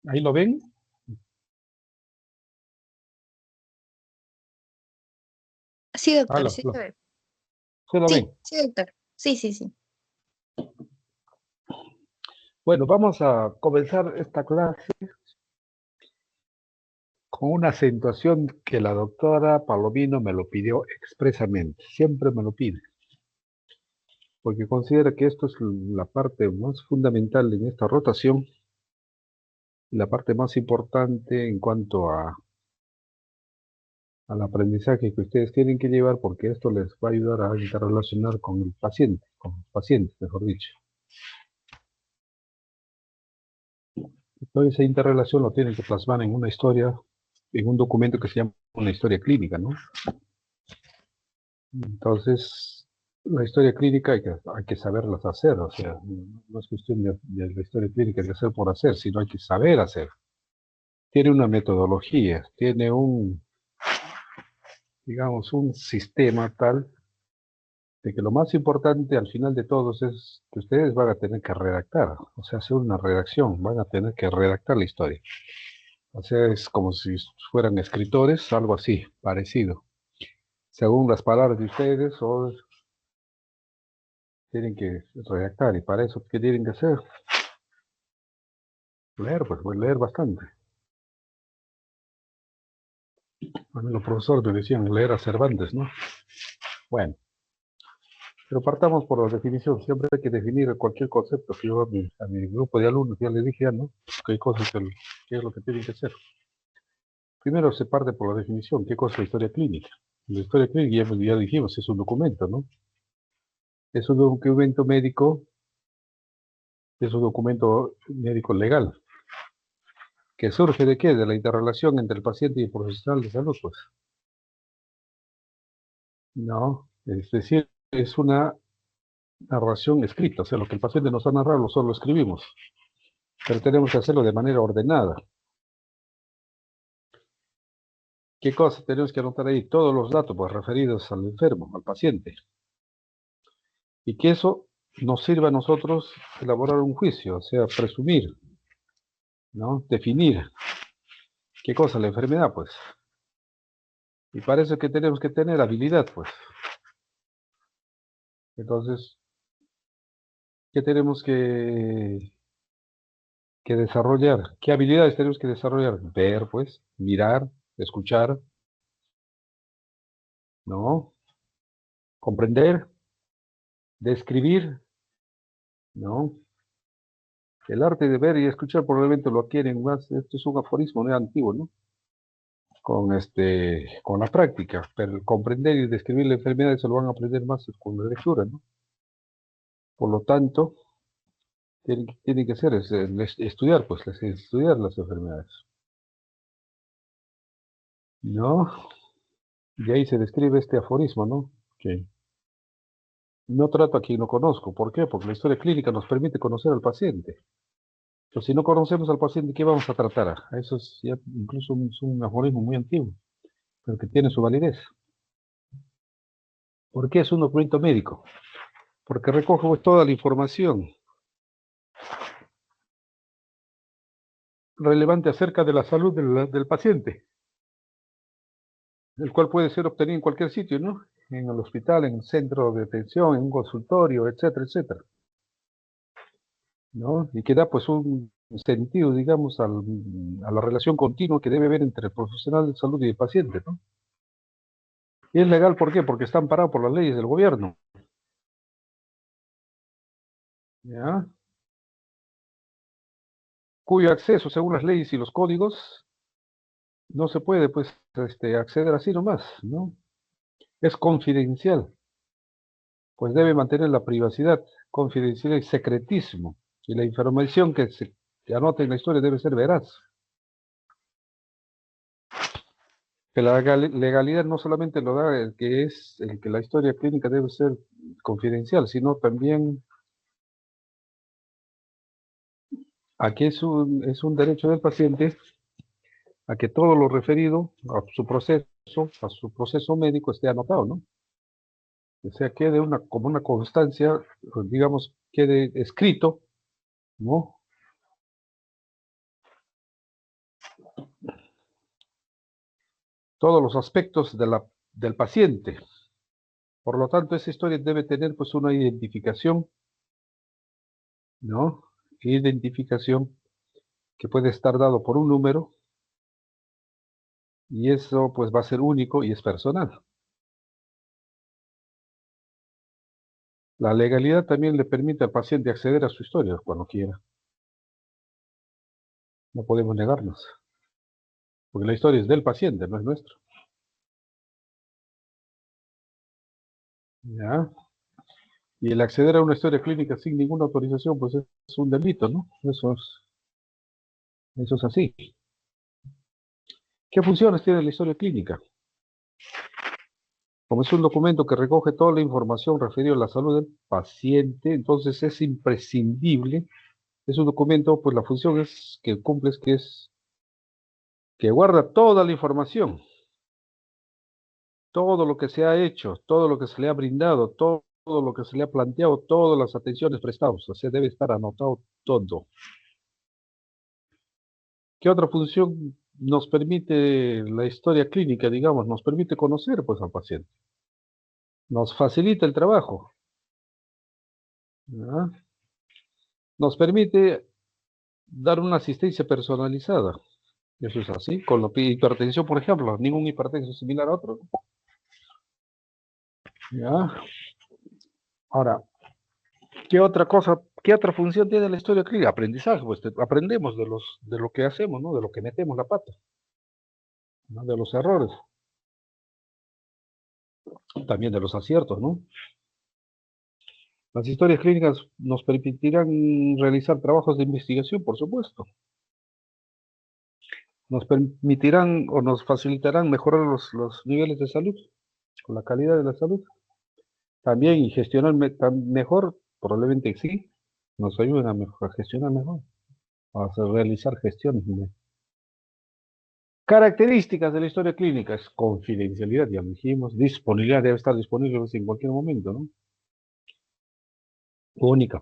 ¿Ahí lo ven? Sí, Ah, doctor, sí se ve. ¿se lo ven? Sí, doctor. Sí, sí, sí. Bueno, vamos a comenzar esta clase con una acentuación que la doctora Palomino me lo pidió expresamente. Siempre me lo pide, porque considera que esto es la parte más fundamental en esta rotación, la parte más importante en cuanto al aprendizaje que ustedes tienen que llevar, porque esto les va a ayudar a interrelacionar con el paciente, con los pacientes, mejor dicho. Y toda esa interrelación lo tienen que plasmar en una historia, en un documento que se llama una historia clínica, ¿no? Entonces, la historia clínica hay que saberlas hacer, o sea, no es cuestión de la historia clínica de hacer por hacer, sino hay que saber hacer. Tiene una metodología, tiene digamos, un sistema tal de que lo más importante al final de todos es que ustedes van a tener que redactar, o sea, hacer una redacción, van a tener que redactar la historia. O sea, es como si fueran escritores, algo así, parecido. Según las palabras de ustedes, o tienen que redactar, y para eso, ¿qué tienen que hacer? Leer, pues voy a leer bastante. A mí los profesores me decían leer a Cervantes, ¿no? Bueno, pero partamos por la definición. Siempre hay que definir cualquier concepto que yo a mi grupo de alumnos ya les dije, ¿no? Que hay cosas que es lo que tienen que hacer. Primero se parte por la definición. ¿Qué cosa es la historia clínica? La historia clínica, ya dijimos, es un documento, ¿no? Es un documento médico, es un documento médico legal. ¿Que surge de qué? De la interrelación entre el paciente y el profesional de salud, pues. No, es decir, es una narración escrita, o sea, lo que el paciente nos ha narrado solo lo escribimos, pero tenemos que hacerlo de manera ordenada. ¿Qué cosa tenemos que anotar ahí? Todos los datos pues, referidos al enfermo, al paciente. Y que eso nos sirva a nosotros elaborar un juicio, o sea, presumir, ¿no? Definir qué cosa la enfermedad, pues. Y para eso que tenemos que tener habilidad, pues. Entonces, ¿qué tenemos que desarrollar? ¿Qué habilidades tenemos que desarrollar? Ver, pues, mirar, escuchar, ¿no? Comprender, describir, ¿no? El arte de ver y escuchar probablemente lo adquieren más, esto es un aforismo muy antiguo, ¿no? Con la práctica, pero el comprender y describir la enfermedad se lo van a aprender más con la lectura, ¿no? Por lo tanto, tiene que ser estudiar, pues, estudiar las enfermedades, ¿no? Y ahí se describe este aforismo, ¿no? Que no trato a quien no conozco. ¿Por qué? Porque la historia clínica nos permite conocer al paciente. Pero si no conocemos al paciente, ¿qué vamos a tratar? Eso es ya incluso es un aforismo muy antiguo, pero que tiene su validez. ¿Por qué es un documento médico? Porque recoge pues, toda la información relevante acerca de la salud del paciente, el cual puede ser obtenido en cualquier sitio, ¿no? En el hospital, en el centro de atención, en un consultorio, etcétera, etcétera, ¿no? Y que da pues un sentido, digamos, a la relación continua que debe haber entre el profesional de salud y el paciente, ¿no? Y es legal, ¿por qué? Porque está amparado por las leyes del gobierno, ¿ya? Cuyo acceso, según las leyes y los códigos, no se puede, pues, acceder así nomás, ¿no? Es confidencial, pues debe mantener la privacidad, confidencialidad y secretismo. Y la información que se anota en la historia debe ser veraz. Que la legalidad no solamente lo da el que la historia clínica debe ser confidencial, sino también a que es un derecho del paciente a que todo lo referido a su proceso médico esté anotado, ¿no? O sea, quede como una constancia, digamos, quede escrito, ¿no? todos los aspectos del paciente. Por lo tanto, esa historia debe tener pues una identificación, ¿no? Identificación que puede estar dado por un número y eso pues va a ser único y es personal. La legalidad también le permite al paciente acceder a su historia cuando quiera. No podemos negarnos, porque la historia es del paciente, no es nuestra. ¿Ya? Y el acceder a una historia clínica sin ninguna autorización, pues es un delito, ¿no? Eso es así. ¿Qué funciones tiene la historia clínica? Como es un documento que recoge toda la información referida a la salud del paciente, entonces es imprescindible. Es un documento, pues la función es que cumple, es que guarda toda la información, todo lo que se ha hecho, todo lo que se le ha brindado, todo lo que se le ha planteado, todas las atenciones prestadas. O sea, debe estar anotado todo. ¿Qué otra función nos permite la historia clínica, digamos? Nos permite conocer, pues, al paciente. Nos facilita el trabajo, ¿ya? Nos permite dar una asistencia personalizada. Eso es así. Con la hipertensión, por ejemplo, ningún hipertenso es similar a otro, ¿no? ¿Ya? Ahora, ¿qué otra cosa, qué otra función tiene la historia clínica? Aprendizaje, pues aprendemos de lo que hacemos, ¿no? De lo que metemos la pata, ¿no? De los errores, también de los aciertos, ¿no? Las historias clínicas nos permitirán realizar trabajos de investigación, por supuesto. Nos permitirán o nos facilitarán mejorar los niveles de salud, o la calidad de la salud. También y gestionar mejor, probablemente sí, nos ayuden a gestionar mejor, realizar gestiones. Características de la historia clínica es confidencialidad, ya lo dijimos, disponibilidad, debe estar disponible en cualquier momento, ¿no? Única.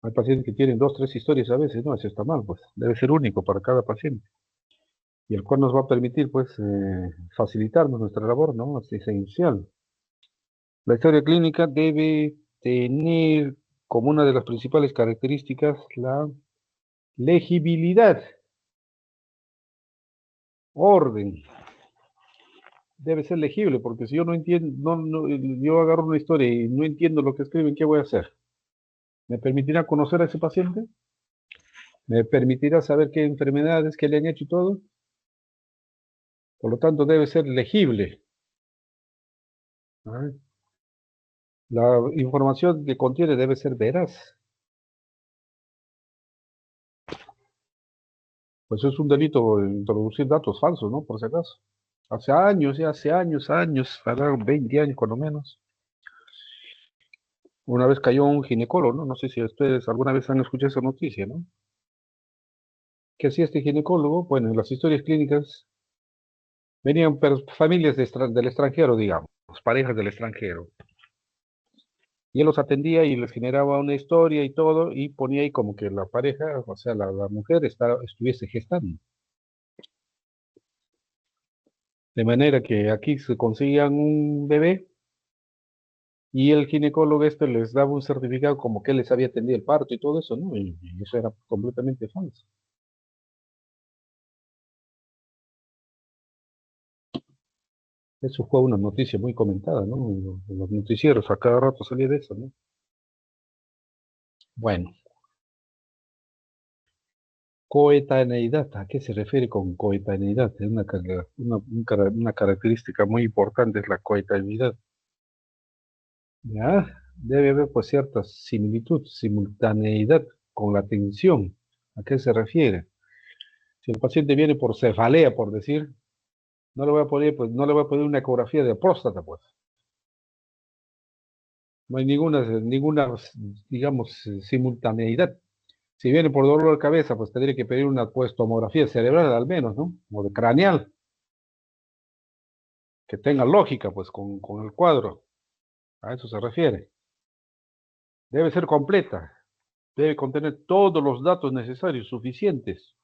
Hay pacientes que tienen 2, 3 historias a veces, no, eso está mal, pues debe ser único para cada paciente. Y el cual nos va a permitir, pues, facilitarnos nuestra labor, ¿no? Es esencial. La historia clínica debe tener como una de las principales características la legibilidad, orden. Debe ser legible, porque si yo no entiendo, yo agarro una historia y no entiendo lo que escriben, ¿qué voy a hacer? ¿Me permitirá conocer a ese paciente? ¿Me permitirá saber qué enfermedades, qué le han hecho y todo? Por lo tanto, debe ser legible. ¿Ah? La información que contiene debe ser veraz. Pues es un delito introducir datos falsos, ¿no? Por si acaso. Hace años, ya hace años, pasaron 20 años cuando menos. Una vez cayó un ginecólogo, ¿no? No sé si ustedes alguna vez han escuchado esa noticia, ¿no? ¿Qué hacía este ginecólogo? Bueno, en las historias clínicas venían familias del extranjero, digamos, parejas del extranjero. Y él los atendía y les generaba una historia y todo, y ponía ahí como que la pareja, o sea, la mujer estuviese gestando. De manera que aquí se conseguían un bebé y el ginecólogo les daba un certificado como que él les había atendido el parto y todo eso, ¿no? Y eso era completamente falso. Eso fue una noticia muy comentada, ¿no? En los noticieros a cada rato salía de eso, ¿no? Bueno, coetaneidad, ¿a qué se refiere con coetaneidad? Es una característica muy importante, es la coetaneidad. ¿Ya? Debe haber pues cierta similitud, simultaneidad con la atención. ¿A qué se refiere? Si el paciente viene por cefalea, por decir, no le voy a poner, pues, no le voy a poner una ecografía de próstata, pues. No hay ninguna, digamos, simultaneidad. Si viene por dolor de cabeza, pues tendría que pedir una pues, tomografía cerebral al menos, ¿no? O de craneal, que tenga lógica, pues, con el cuadro. A eso se refiere. Debe ser completa. Debe contener todos los datos necesarios, suficientes.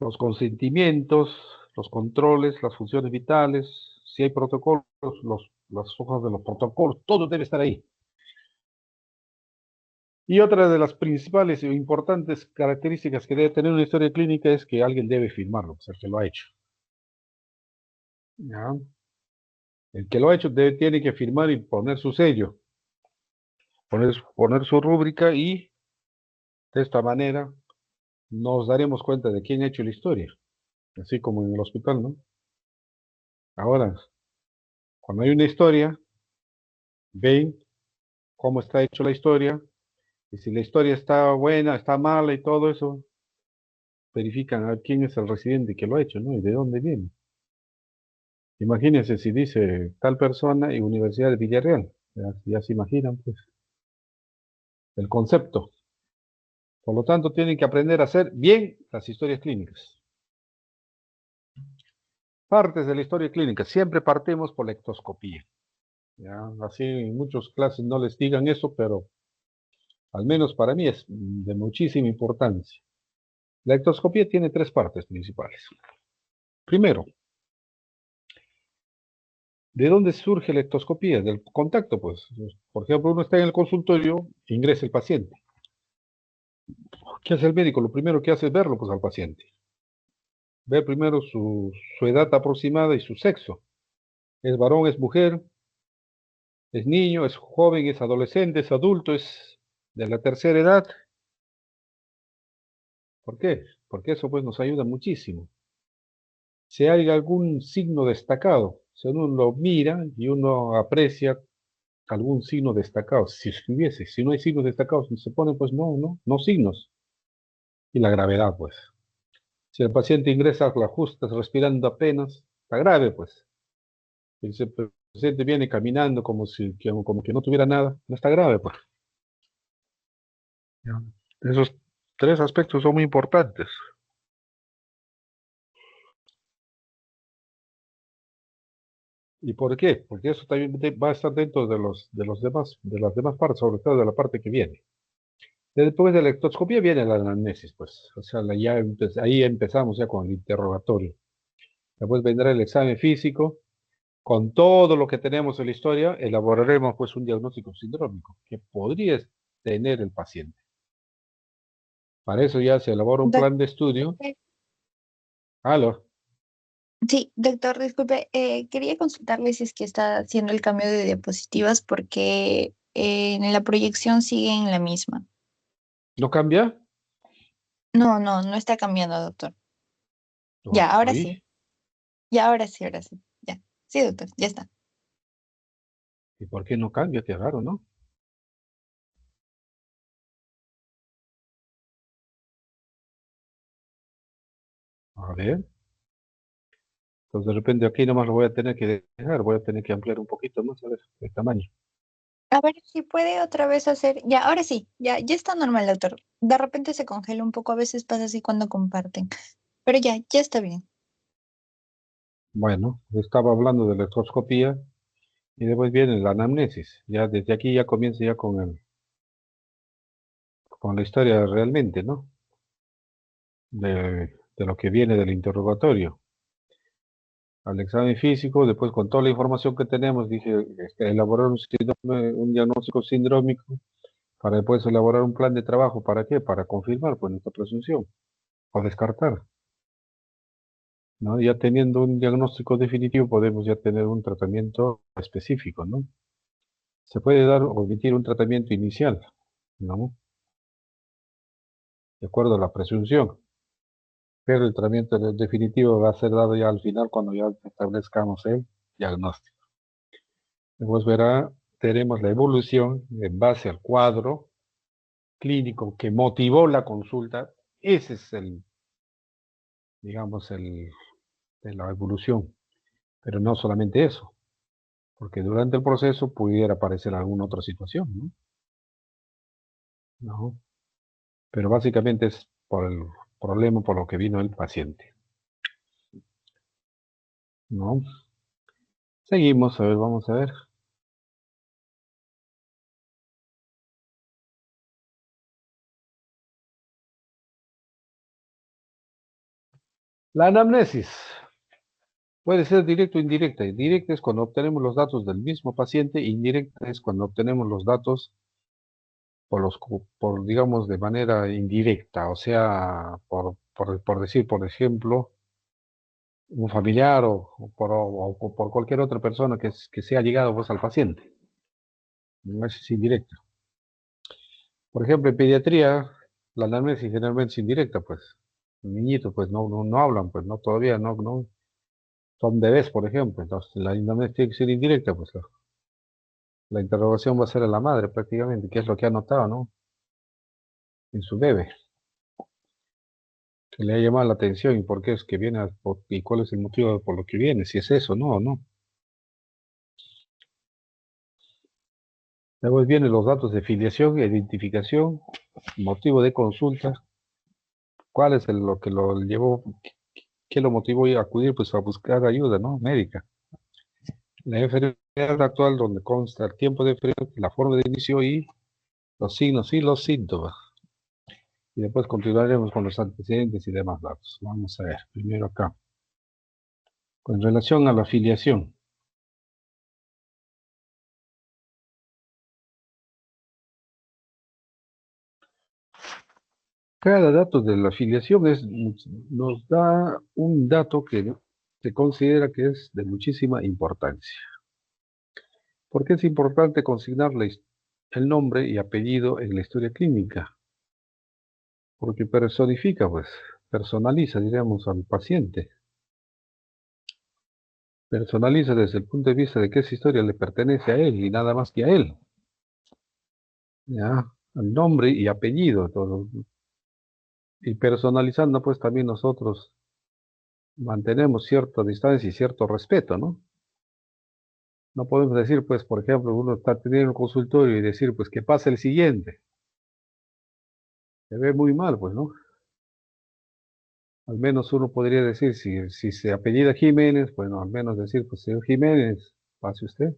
los consentimientos, los controles, las funciones vitales, si hay protocolos, las hojas de los protocolos, todo debe estar ahí. Y otra de las principales e importantes características que debe tener una historia clínica es que alguien debe firmarlo, pues el que lo ha hecho. ¿Ya? El que lo ha hecho tiene que firmar y poner su sello, poner su rúbrica y de esta manera nos daremos cuenta de quién ha hecho la historia, así como en el hospital, ¿no? Ahora, cuando hay una historia, ven cómo está hecho la historia, y si la historia está buena, está mala y todo eso, verifican a quién es el residente que lo ha hecho, ¿no? Y de dónde viene. Imagínense si dice tal persona y Universidad de Villarreal, ya se imaginan, pues, el concepto. Por lo tanto, tienen que aprender a hacer bien las historias clínicas. Partes de la historia clínica, siempre partimos por la ectoscopía. ¿Ya? Así en muchas clases no les digan eso, pero al menos para mí es de muchísima importancia. La ectoscopía tiene tres partes principales. Primero, ¿de dónde surge la ectoscopía? Del contacto, pues. Por ejemplo, uno está en el consultorio, ingresa el paciente. ¿Qué hace el médico? Lo primero que hace es verlo, pues, al paciente. Ver primero su edad aproximada y su sexo. ¿Es varón, es mujer, es niño, es joven, es adolescente, es adulto, es de la tercera edad? ¿Por qué? Porque eso, pues, nos ayuda muchísimo. Si hay algún signo destacado, si uno lo mira y uno aprecia algún signo destacado, si estuviese, si no hay signos destacados, se ponen, pues, no signos. Y la gravedad, pues. Si el paciente ingresa a la justa respirando apenas, está grave, pues. Si el paciente viene caminando como que no tuviera nada, no está grave, pues. Ya. Esos tres aspectos son muy importantes. ¿Y por qué? Porque eso también va a estar dentro de las demás partes, sobre todo de la parte que viene. Después de la ectoscopía viene la anamnesis, pues. O sea, ahí empezamos ya con el interrogatorio. Después vendrá el examen físico. Con todo lo que tenemos en la historia, elaboraremos pues un diagnóstico sindrómico que podría tener el paciente. Para eso ya se elabora un Doc- plan de estudio. Aló, Sí, doctor, disculpe, quería consultarle si es que está haciendo el cambio de diapositivas porque en la proyección sigue en la misma. ¿no cambia? No, no, no está cambiando, doctor. Ya, ahora Uy, sí. Ya, ahora sí, ahora sí. Ya. Sí, doctor, ya está. ¿y por qué no cambia? Qué raro, ¿no? A ver, pues de repente aquí nomás lo voy a tener que dejar, voy a tener que ampliar un poquito más, a ver, el tamaño. A ver si puede otra vez hacer. Ya, ahora sí, ya está normal, doctor. De repente se congela un poco, a veces pasa así cuando comparten. Pero ya está bien. Bueno, estaba hablando de la electroscopía y después viene la anamnesis. Ya desde aquí ya comienza ya con la historia realmente, ¿no? De lo que viene del interrogatorio. Al examen físico, después con toda la información que tenemos, dije, elaborar un diagnóstico sindrómico para después elaborar un plan de trabajo. ¿Para qué? Para confirmar pues nuestra presunción o descartar, ¿no? Ya teniendo un diagnóstico definitivo podemos ya tener un tratamiento específico, ¿no? Se puede dar o omitir un tratamiento inicial, ¿no? De acuerdo a la presunción, pero el tratamiento definitivo va a ser dado ya al final cuando ya establezcamos el diagnóstico. Después tenemos la evolución en base al cuadro clínico que motivó la consulta. Ese es digamos, de la evolución. Pero no solamente eso, porque durante el proceso pudiera aparecer alguna otra situación, ¿no? ¿No? Pero básicamente es por el problema por lo que vino el paciente, ¿no? Seguimos, a ver, vamos a ver. La anamnesis puede ser directa o indirecta. Directa es cuando obtenemos los datos del mismo paciente, indirecta es cuando obtenemos los datos digamos, de manera indirecta, o sea, por decir, por ejemplo, un familiar o por cualquier otra persona que sea llegado pues, al paciente. No es indirecta. Por ejemplo, en pediatría, la anamnesis generalmente es indirecta, pues. Los niñitos, pues, no hablan, pues, no, todavía no, son bebés, por ejemplo. Entonces, la anamnesis tiene que ser indirecta, pues. La interrogación va a ser a la madre, prácticamente, qué es lo que ha notado, ¿no? En su bebé, que le ha llamado la atención y por qué es que viene, y cuál es el motivo por lo que viene, si es eso, no, no. Luego vienen los datos de filiación, identificación, motivo de consulta, cuál es lo que lo llevó, qué lo motivó a acudir, pues, a buscar ayuda, ¿no? Médica. La enfermedad actual donde consta el tiempo de enfermedad, la forma de inicio y los signos y los síntomas. Y después continuaremos con los antecedentes y demás datos. Vamos a ver, primero acá. Con relación a la afiliación. Cada dato de la afiliación nos da un dato que se considera que es de muchísima importancia. ¿Por qué es importante consignar el nombre y apellido en la historia clínica? Porque personifica, pues, personaliza, diríamos, al paciente. Personaliza desde el punto de vista de que esa historia le pertenece a él y nada más que a él. ¿Ya? El nombre y apellido, todo. Y personalizando, pues también nosotros mantenemos cierta distancia y cierto respeto, ¿no? No podemos decir, pues, por ejemplo, uno está teniendo un consultorio y decir, pues, que pase el siguiente. Se ve muy mal, pues, ¿no? Al menos uno podría decir, si se apellida Jiménez, bueno, al menos decir, pues, señor Jiménez, pase usted.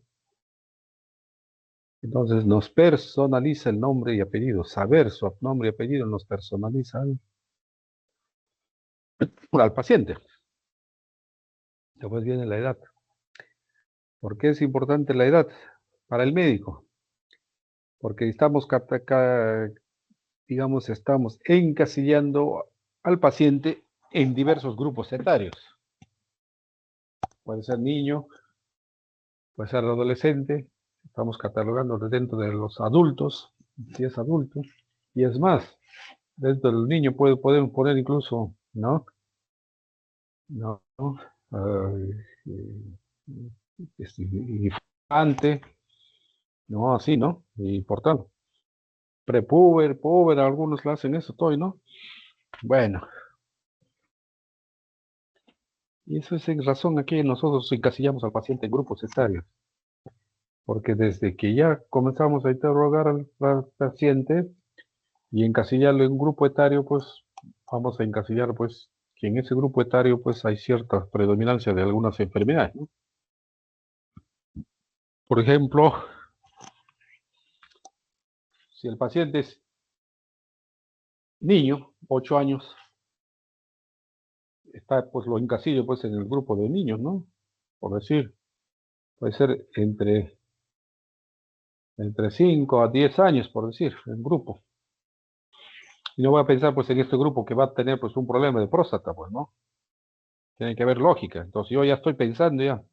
Entonces nos personaliza el nombre y apellido. Saber su nombre y apellido nos personaliza al paciente. Después viene la edad. ¿Por qué es importante la edad para el médico? Porque digamos, estamos encasillando al paciente en diversos grupos etarios. Puede ser niño, puede ser adolescente, estamos catalogando dentro de los adultos, si es adulto, y es más, dentro del niño podemos poner incluso, ¿no? No, ¿no? Infante, no, así, ¿no? Y por tanto, prepuber, puber, algunos lo hacen eso todo, ¿no? Bueno, y eso es en razón aquí nosotros encasillamos al paciente en grupos etarios, porque desde que ya comenzamos a interrogar al paciente y encasillarlo en un grupo etario, pues vamos a encasillar, pues, que en ese grupo etario, pues, hay cierta predominancia de algunas enfermedades, ¿no? Por ejemplo, si el paciente es niño, 8 años, está, pues lo encasillo pues en el grupo de niños, ¿no? Por decir, puede ser entre 5 a 10 años, por decir, el grupo. Y no voy a pensar pues en este grupo que va a tener pues un problema de próstata, pues, ¿no? Tiene que haber lógica. Entonces yo ya estoy pensando ya.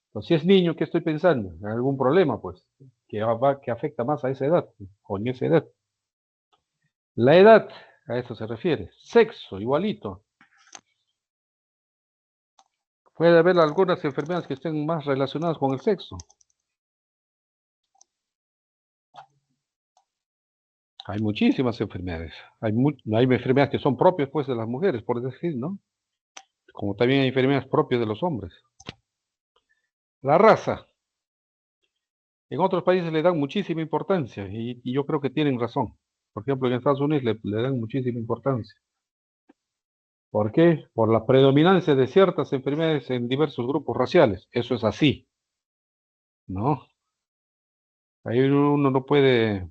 Entonces si es niño, ¿qué estoy pensando? En algún problema, pues, que afecta más a esa edad, o en esa edad. La edad, a eso se refiere. Sexo, igualito. Puede haber algunas enfermedades que estén más relacionadas con el sexo. Hay muchísimas enfermedades. Hay enfermedades que son propias, pues, de las mujeres, por decir, ¿no? Como también hay enfermedades propias de los hombres. La raza. En otros países le dan muchísima importancia y yo creo que tienen razón. Por ejemplo, en Estados Unidos le dan muchísima importancia. ¿Por qué? Por la predominancia de ciertas enfermedades en diversos grupos raciales. Eso es así, ¿no? Ahí uno no puede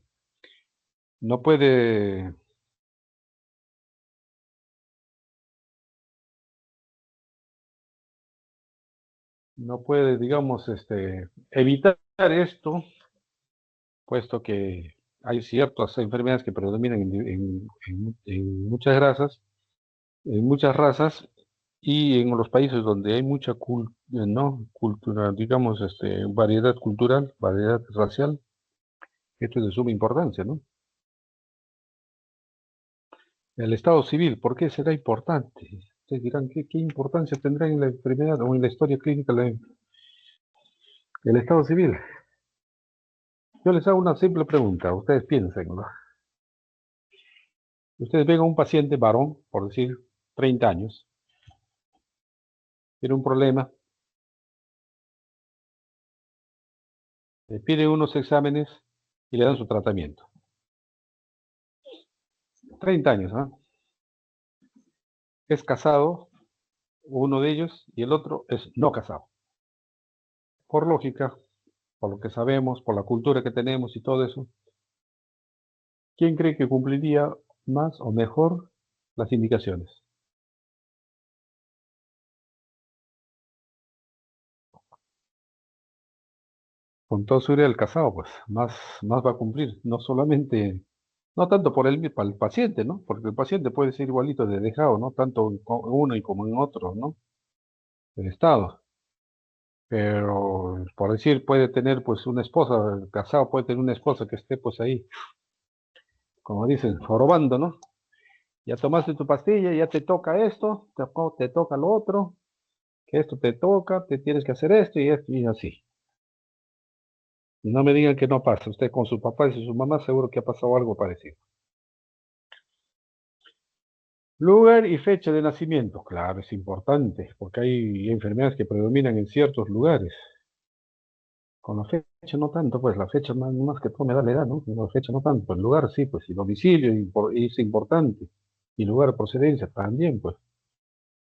no puede, digamos, evitar esto, puesto que hay ciertas enfermedades que predominan en muchas razas, y en los países donde hay mucha no, cultura, digamos, variedad cultural, variedad racial, esto es de suma importancia, ¿no? El estado civil, ¿por qué será importante? Ustedes dirán, ¿qué importancia tendrá en la enfermedad o en la historia clínica el estado civil? Yo les hago una simple pregunta, ustedes piénsenlo. Ustedes ven a un paciente varón, por decir 30 años, tiene un problema, le piden unos exámenes y le dan su tratamiento. 30 años, ¿ah? Es casado, uno de ellos, y el otro es no casado. Por lógica, por lo que sabemos, por la cultura que tenemos y todo eso, ¿quién cree que cumpliría más o mejor las indicaciones? Con todo seguridad el casado, pues, más va a cumplir, no solamente, no tanto para el paciente, ¿no? Porque el paciente puede ser igualito de dejado, ¿no? Tanto en uno y como en otro, ¿no? El Estado. Pero, por decir, puede tener, pues, una esposa, el casado puede tener una esposa que esté, pues, ahí, como dicen, jorobando, ¿no? Ya tomaste tu pastilla, ya te toca esto, te toca lo otro, que esto te toca, te tienes que hacer esto y así. Y no me digan que no pasa. Usted con su papá y su mamá seguro que ha pasado algo parecido. Lugar y fecha de nacimiento. Claro, es importante, porque hay enfermedades que predominan en ciertos lugares. Con la fecha no tanto, pues la fecha más que todo me da la edad, ¿no? La fecha no tanto. El lugar sí, pues, y domicilio es importante. Y lugar de procedencia también, pues.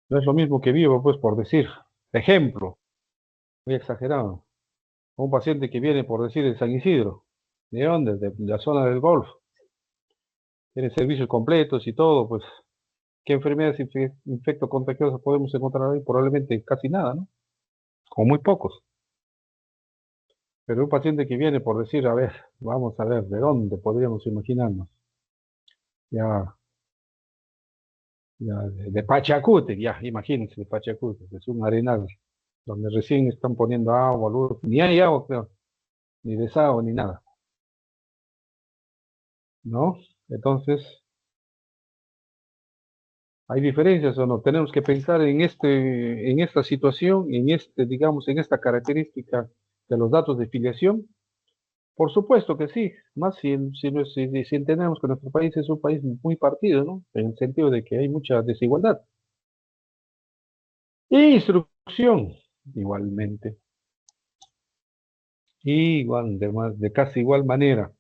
No es lo mismo que vivo, pues, por decir. Ejemplo, muy exagerado. Un paciente que viene, por decir, de San Isidro. ¿De dónde? De la zona del Golfo. Tiene servicios completos y todo, pues. ¿Qué enfermedades infecto-contagiosas podemos encontrar ahí? Probablemente casi nada, ¿no? O muy pocos. Pero un paciente que viene, por decir, a ver, vamos a ver, ¿de dónde podríamos imaginarnos? Ya, ya de Pachacútec, ya, imagínense, de Pachacútec, es un arenal donde recién están poniendo agua, luz, ni hay agua, creo, ni desagüe, ni nada, ¿no? Entonces, ¿hay diferencias o no? Tenemos que pensar en esta situación, digamos, en esta característica de los datos de filiación. Por supuesto que sí, más si entendemos que nuestro país es un país muy partido, ¿no? En el sentido de que hay mucha desigualdad. Y instrucción, igualmente, igual, de casi igual manera.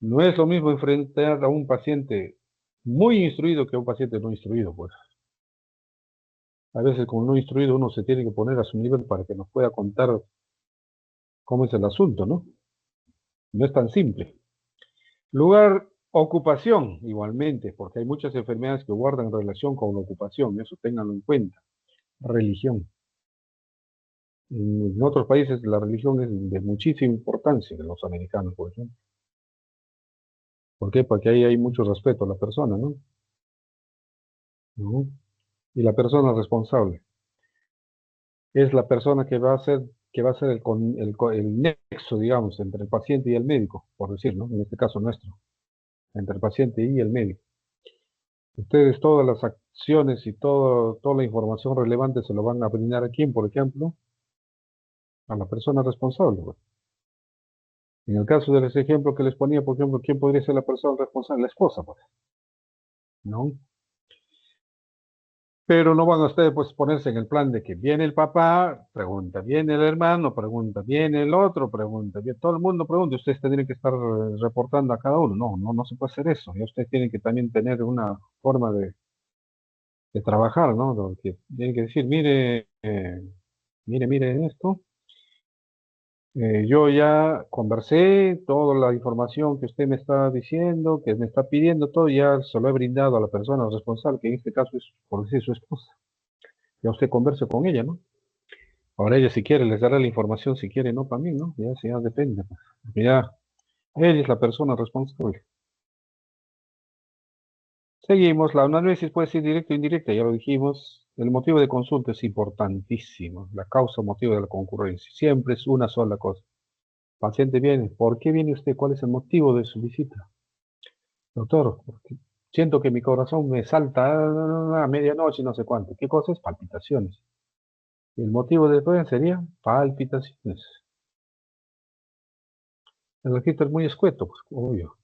No es lo mismo enfrentar a un paciente muy instruido que a un paciente no instruido, pues. A veces como no instruido uno se tiene que poner a su nivel para que nos pueda contar cómo es el asunto, ¿no? No es tan simple. Lugar, ocupación, igualmente, porque hay muchas enfermedades que guardan relación con la ocupación, eso ténganlo en cuenta. Religión. En otros países la religión es de muchísima importancia, en los americanos, por ejemplo. ¿Por qué? Porque ahí hay mucho respeto a la persona, ¿no? ¿No? Y la persona responsable es la persona que va a ser el nexo, digamos, entre el paciente y el médico, por decir, ¿no? En este caso nuestro, entre el paciente y el médico. Ustedes todas las acciones y toda la información relevante se lo van a brindar a quién, por ejemplo, a la persona responsable, pues. En el caso de ese ejemplo que les ponía, por ejemplo, ¿quién podría ser la persona responsable? La esposa, pues, ¿no? Pero no van a ustedes pues ponerse en el plan de que viene el papá, pregunta, viene el hermano, pregunta, viene el otro, pregunta, viene, todo el mundo pregunta, ustedes tendrían que estar reportando a cada uno. No se puede hacer eso. Y ustedes tienen que también tener una forma de trabajar, ¿no? Porque tienen que decir, mire esto. Yo ya conversé toda la información que usted me está diciendo, que me está pidiendo, todo ya se lo he brindado a la persona responsable, que en este caso es, por decir, su esposa. Ya usted converse con ella, ¿no? Ahora ella si quiere les dará la información, si quiere, no también, ¿no? Ya, sí, ya depende, pues. Porque ya ella es la persona responsable. Seguimos, la análisis puede ser directa o indirecta, ya lo dijimos. El motivo de consulta es importantísimo. La causa o motivo de la concurrencia. Siempre es una sola cosa. Paciente viene, ¿por qué viene usted? ¿Cuál es el motivo de su visita? Doctor, porque siento que mi corazón me salta a medianoche, no sé cuánto. ¿Qué cosa es? Palpitaciones. Y el motivo de prueba sería palpitaciones. El registro es muy escueto, pues, obvio.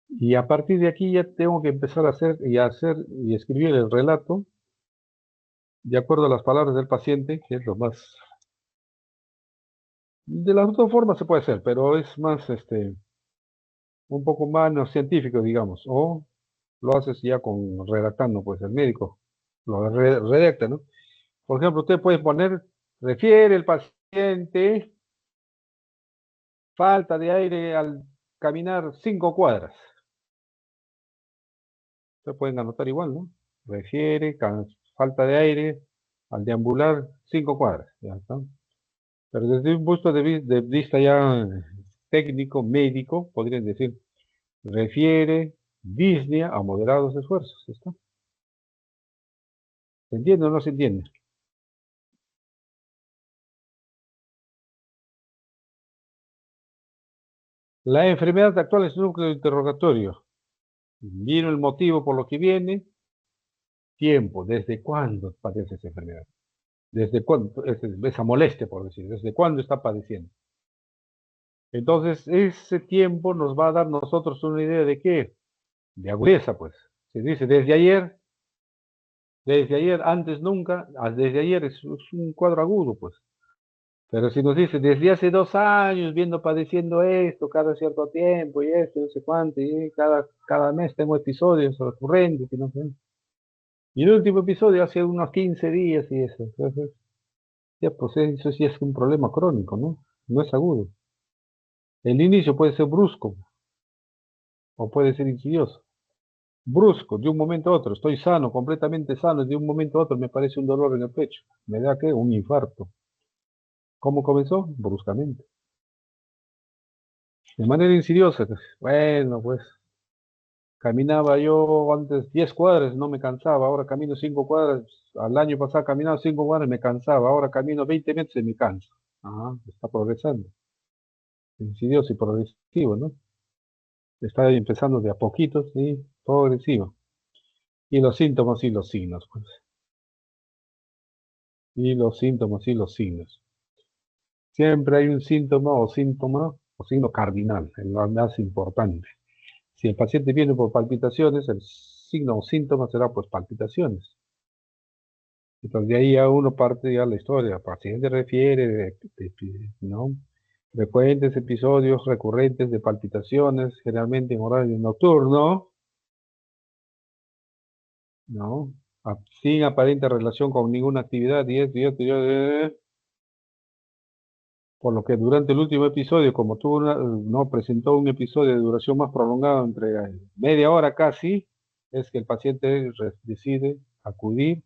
Y a partir de aquí ya tengo que empezar a hacer y escribir el relato de acuerdo a las palabras del paciente, que es lo más. De las dos formas se puede hacer, pero es más, un poco más no científico, digamos. O lo haces ya con redactando, pues el médico lo redacta, ¿no? Por ejemplo, usted puede poner, refiere el paciente falta de aire al caminar 5 cuadras. Ustedes pueden anotar igual, ¿no? Refiere falta de aire al deambular 5 cuadras. Ya está. Pero desde un punto de vista ya técnico, médico, podrían decir, refiere disnea a moderados esfuerzos. ¿Está? ¿Se entiende o no se entiende? La enfermedad actual es núcleo interrogatorio. Vino el motivo por lo que viene, tiempo, ¿desde cuándo padece esa enfermedad? ¿Desde cuándo? Esa molestia, por decir, ¿desde cuándo está padeciendo? Entonces, ese tiempo nos va a dar nosotros una idea de qué, de agudeza, pues. Se dice desde ayer, antes nunca, desde ayer es un cuadro agudo, pues. Pero si nos dice, desde hace 2 años viendo padeciendo esto, cada cierto tiempo y esto, no sé cuánto, y cada mes tengo episodios recurrentes y no sé. Y el último episodio hace unos 15 días y eso. Entonces, ya, pues eso sí es un problema crónico, ¿no? No es agudo. El inicio puede ser brusco o puede ser insidioso. Brusco, de un momento a otro. Estoy sano, completamente sano, y de un momento a otro me parece un dolor en el pecho. ¿Me da qué? Un infarto. ¿Cómo comenzó? Bruscamente. De manera insidiosa. Bueno, pues caminaba yo antes 10 cuadras, no me cansaba. Ahora camino 5 cuadras. Al año pasado caminaba 5 cuadras, me cansaba. Ahora camino 20 metros y me canso. Ajá, está progresando. Insidioso y progresivo, ¿no? Está empezando de a poquitos y progresivo. Y los síntomas y los signos, pues. Y los síntomas y los signos. Siempre hay un síntoma o signo cardinal, el más importante. Si el paciente viene por palpitaciones, el signo o síntoma será pues palpitaciones. Entonces de ahí a uno parte ya la historia. El paciente refiere, ¿no? Frecuentes episodios recurrentes de palpitaciones, generalmente en horario nocturno, ¿no? Sin aparente relación con ninguna actividad, por lo que durante el último episodio, como no presentó un episodio de duración más prolongada, entre media hora casi, es que el paciente decide acudir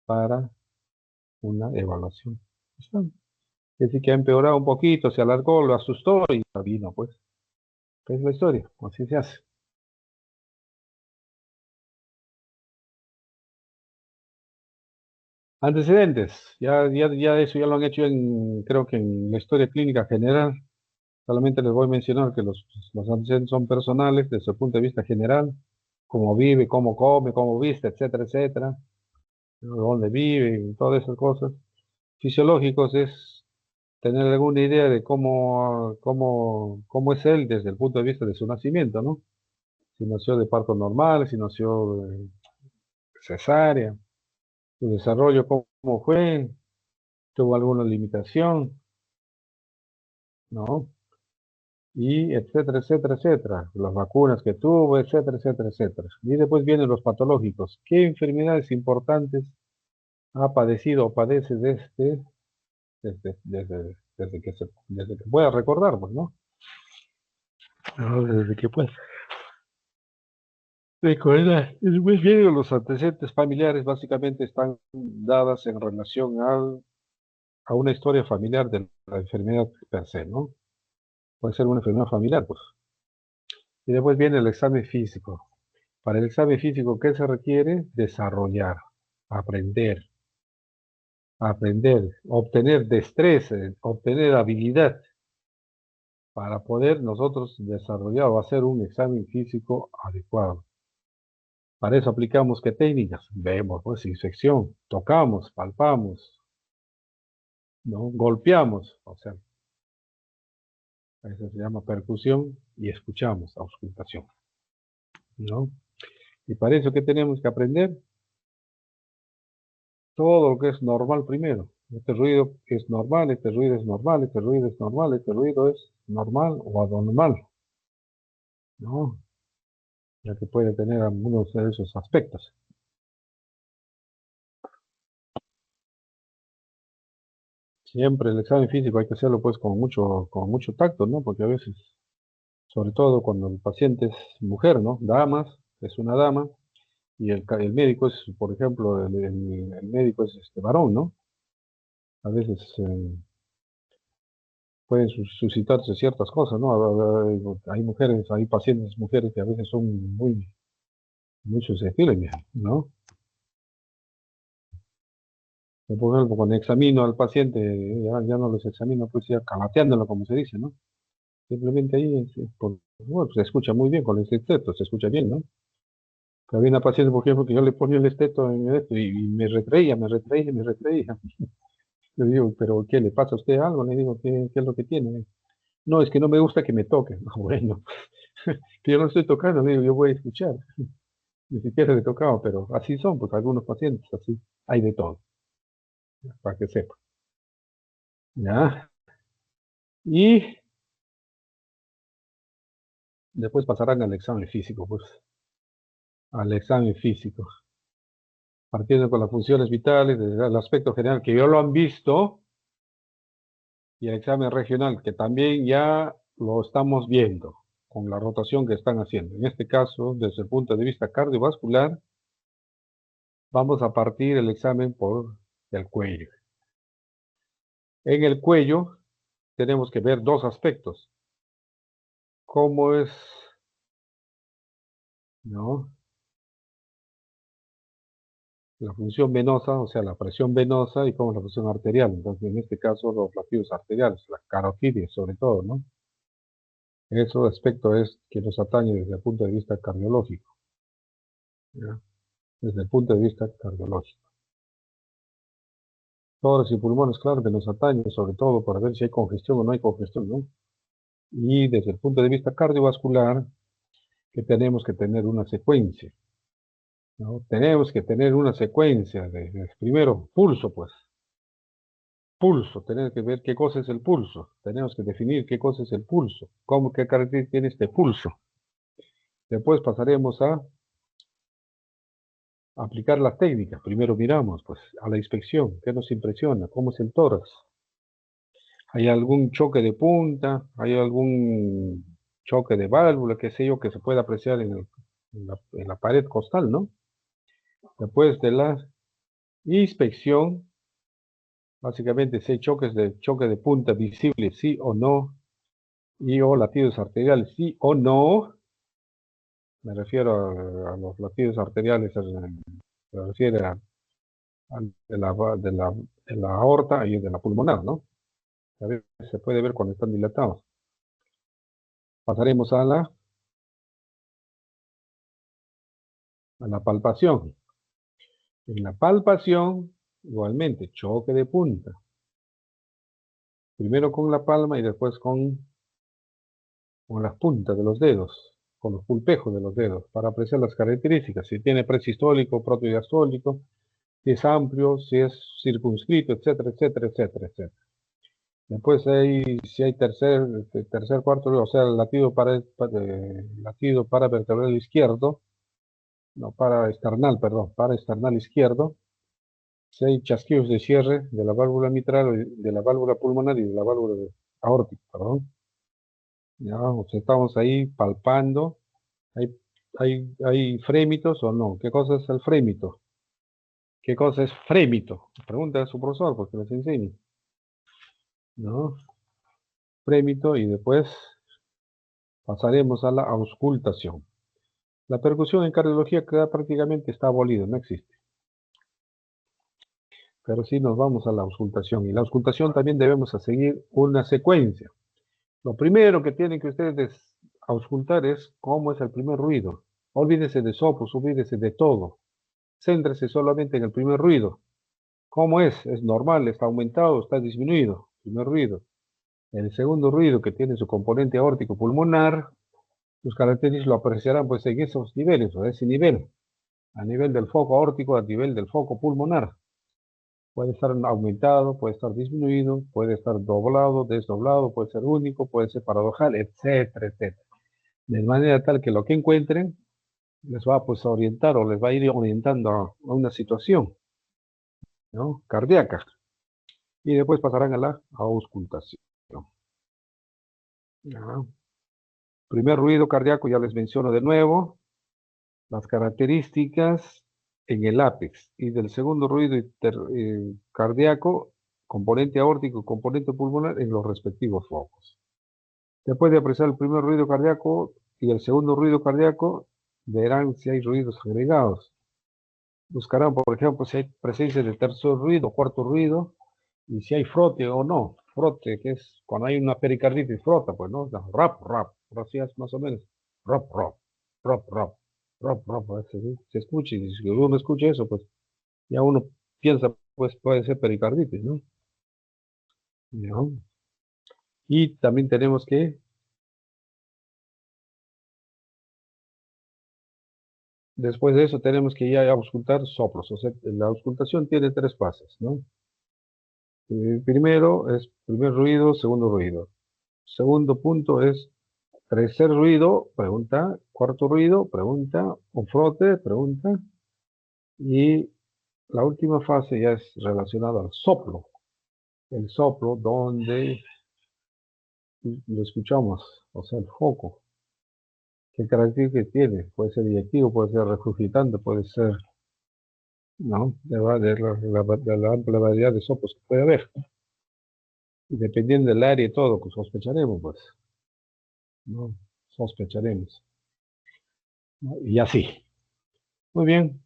para una evaluación. Está. Es decir, que ha empeorado un poquito, se alargó, lo asustó y vino, pues. Es la historia, así se hace. Antecedentes, ya eso ya lo han hecho creo que en la historia clínica general. Solamente les voy a mencionar que los antecedentes son personales desde el punto de vista general, cómo vive, cómo come, cómo viste, etcétera, etcétera, dónde vive, todas esas cosas. Fisiológicos es tener alguna idea de cómo es él desde el punto de vista de su nacimiento, ¿no? Si nació de parto normal, si nació de cesárea, su desarrollo, cómo fue, tuvo alguna limitación, ¿no? Y etcétera, etcétera, etcétera, las vacunas que tuvo, etcétera, etcétera, etcétera. Y después vienen los patológicos. ¿Qué enfermedades importantes ha padecido o padece desde que pueda recordar, pues, ¿no? Desde que pueda. Recuerda, después vienen los antecedentes familiares, básicamente están dadas en relación a una historia familiar de la enfermedad per se, ¿no? Puede ser una enfermedad familiar, pues. Y después viene el examen físico. Para el examen físico, ¿qué se requiere? Desarrollar, aprender, obtener destreza, obtener habilidad para poder nosotros desarrollar o hacer un examen físico adecuado. Para eso aplicamos qué técnicas. Vemos, pues, inspección, tocamos, palpamos, ¿no? Golpeamos, o sea, eso se llama percusión y escuchamos, auscultación, ¿no? Y para eso, ¿qué tenemos que aprender? Todo lo que es normal primero. Este ruido es normal, este ruido es normal, este ruido es normal, este ruido es normal o anormal, ¿no? Ya que puede tener algunos de esos aspectos. Siempre el examen físico hay que hacerlo pues con mucho tacto, ¿no? Porque a veces, sobre todo cuando el paciente es mujer, ¿no? Damas, es una dama, y el médico es, por ejemplo, el médico es este varón, ¿no? A veces pueden suscitarse ciertas cosas, ¿no? Hay mujeres, hay pacientes mujeres que a veces son muy susceptibles, ¿no? Yo, por ejemplo, cuando examino al paciente, ya no los examino, pues ya calateándolo, como se dice, ¿no? Simplemente ahí, bueno, se escucha muy bien con el esteto, se escucha bien, ¿no? Pero había una paciente, por ejemplo, que yo le ponía el esteto en esto y me retraía, me retraía, me retraía. Le digo, ¿pero qué le pasa a usted algo? Le digo, ¿qué es lo que tiene? No, es que no me gusta que me toquen. Ah, bueno, que yo no estoy tocando, le digo, yo voy a escuchar. Ni siquiera le tocaba, pero así son, pues algunos pacientes, así, hay de todo, para que sepa. ¿Ya? Y después pasarán al examen físico, pues, al examen físico, partiendo con las funciones vitales, desde el aspecto general, que ya lo han visto, y el examen regional, que también ya lo estamos viendo con la rotación que están haciendo. En este caso, desde el punto de vista cardiovascular, vamos a partir el examen por el cuello. En el cuello tenemos que ver dos aspectos. Cómo es, ¿no? La función venosa, o sea, la presión venosa y cómo es la presión arterial. Entonces, en este caso, los latidos arteriales, la carotidia sobre todo, ¿no? Ese aspecto es que nos atañe desde el punto de vista cardiológico, ¿ya? Desde el punto de vista cardiológico. Tórax y pulmones, claro, que nos atañe, sobre todo para ver si hay congestión o no hay congestión, ¿no? Y desde el punto de vista cardiovascular, que tenemos que tener una secuencia, ¿no? Tenemos que tener una secuencia primero, pulso, pues. Pulso, tenemos que ver qué cosa es el pulso. Tenemos que definir qué cosa es el pulso. ¿Cómo, qué carácter tiene este pulso? Después pasaremos a aplicar las técnicas. Primero miramos, pues, a la inspección. ¿Qué nos impresiona? ¿Cómo es el tórax? ¿Hay algún choque de punta? ¿Hay algún choque de válvula, qué sé yo, que se pueda apreciar en la pared costal, ¿no? Después de la inspección, básicamente si hay choque de punta visible, sí o no, y o latidos arteriales, sí o no. Me refiero a los latidos arteriales, se refiere de la aorta y de la pulmonar, ¿no? A veces se puede ver cuando están dilatados. Pasaremos a la palpación. En la palpación, igualmente, choque de punta. Primero con la palma y después con las puntas de los dedos, con los pulpejos de los dedos, para apreciar las características. Si tiene presistólico, protodiastólico, si es amplio, si es circunscrito, etcétera, etcétera, etcétera, etcétera. Después si hay tercer, cuarto, o sea, el latido paravertebral izquierdo, no, paraesternal izquierdo. Si hay chasquidos de cierre de la válvula mitral, de la válvula pulmonar y de la válvula aórtica, perdón. Ya, o sea, estamos ahí palpando. Hay ¿Hay frémitos o no? ¿Qué cosa es el frémito? ¿Qué cosa es frémito? Pregunta a su profesor porque les enseñe. ¿No? Frémito y después pasaremos a la auscultación. La percusión en cardiología queda prácticamente está abolida, no existe. Pero sí nos vamos a la auscultación. Y la auscultación también debemos a seguir una secuencia. Lo primero que tienen que ustedes auscultar es cómo es el primer ruido. Olvídese de soplos, olvídese de todo. Céntrese solamente en el primer ruido. ¿Cómo es? ¿Es normal? ¿Está aumentado? ¿Está disminuido? Primer ruido. El segundo ruido que tiene su componente aórtico pulmonar, sus características lo apreciarán pues en esos niveles, o a ese nivel, a nivel del foco aórtico, a nivel del foco pulmonar. Puede estar aumentado, puede estar disminuido, puede estar doblado, desdoblado, puede ser único, puede ser paradojal, etcétera, etcétera. De manera tal que lo que encuentren les va pues, a orientar o les va a ir orientando a una situación, ¿no? Cardíaca. Y después pasarán a la auscultación. ¿Ya? Primer ruido cardíaco, ya les menciono de nuevo, las características en el ápex. Y del segundo ruido cardíaco, componente aórtico, componente pulmonar en los respectivos focos. Después de apreciar el primer ruido cardíaco y el segundo ruido cardíaco, verán si hay ruidos agregados. Buscarán, por ejemplo, si hay presencia de tercer ruido, cuarto ruido, y si hay frote o no. Frote, que es cuando hay una pericarditis, frota, pues, ¿no? Rap, rap, así es más o menos. Rap, rap, rap, rap, rap, rap, se escucha, y si uno escucha eso, pues, ya uno piensa, pues, puede ser pericarditis, ¿no? ¿No? Y también tenemos que, después de eso, tenemos que ya auscultar soplos. O sea, la auscultación tiene tres fases, ¿no? Primero es primer ruido, segundo ruido. Segundo punto es tercer ruido, pregunta. Cuarto ruido, pregunta. Un frote, pregunta. Y la última fase ya es relacionada al soplo. El soplo donde lo escuchamos, o sea, el foco. ¿Qué características tiene? Puede ser eyectivo, puede ser regurgitante, puede ser, ¿no? De la amplia variedad de soplos que puede haber. Y dependiendo del área y todo, pues sospecharemos, pues, ¿no? Sospecharemos, ¿no? Y así. Muy bien.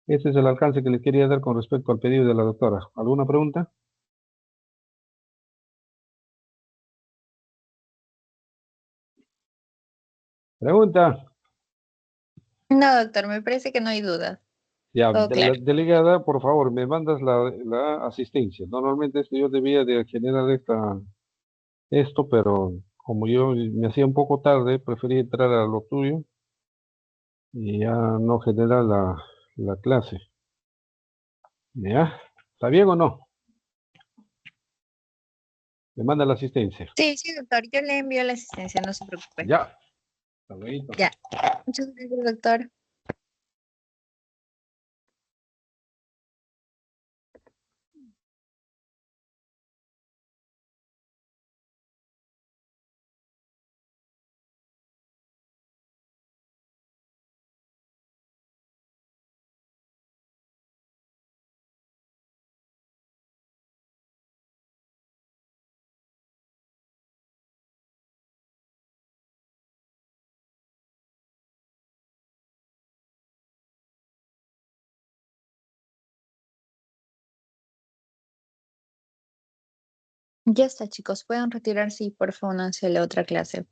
Este es el alcance que les quería dar con respecto al pedido de la doctora. ¿Alguna pregunta? ¿Pregunta? No, doctor, me parece que no hay duda. Ya, Todo claro. delegada, por favor, me mandas la asistencia. Normalmente esto yo debía de generar esto, pero como yo me hacía un poco tarde, preferí entrar a lo tuyo y ya no generar la clase. ¿Ya? ¿Está bien o no? Me manda la asistencia. Sí, sí, doctor, yo le envío la asistencia, no se preocupe. Ya. Hasta luego. Ya. Muchas gracias, doctor. Ya está, chicos. Pueden retirarse y por favor, únanse a la otra clase.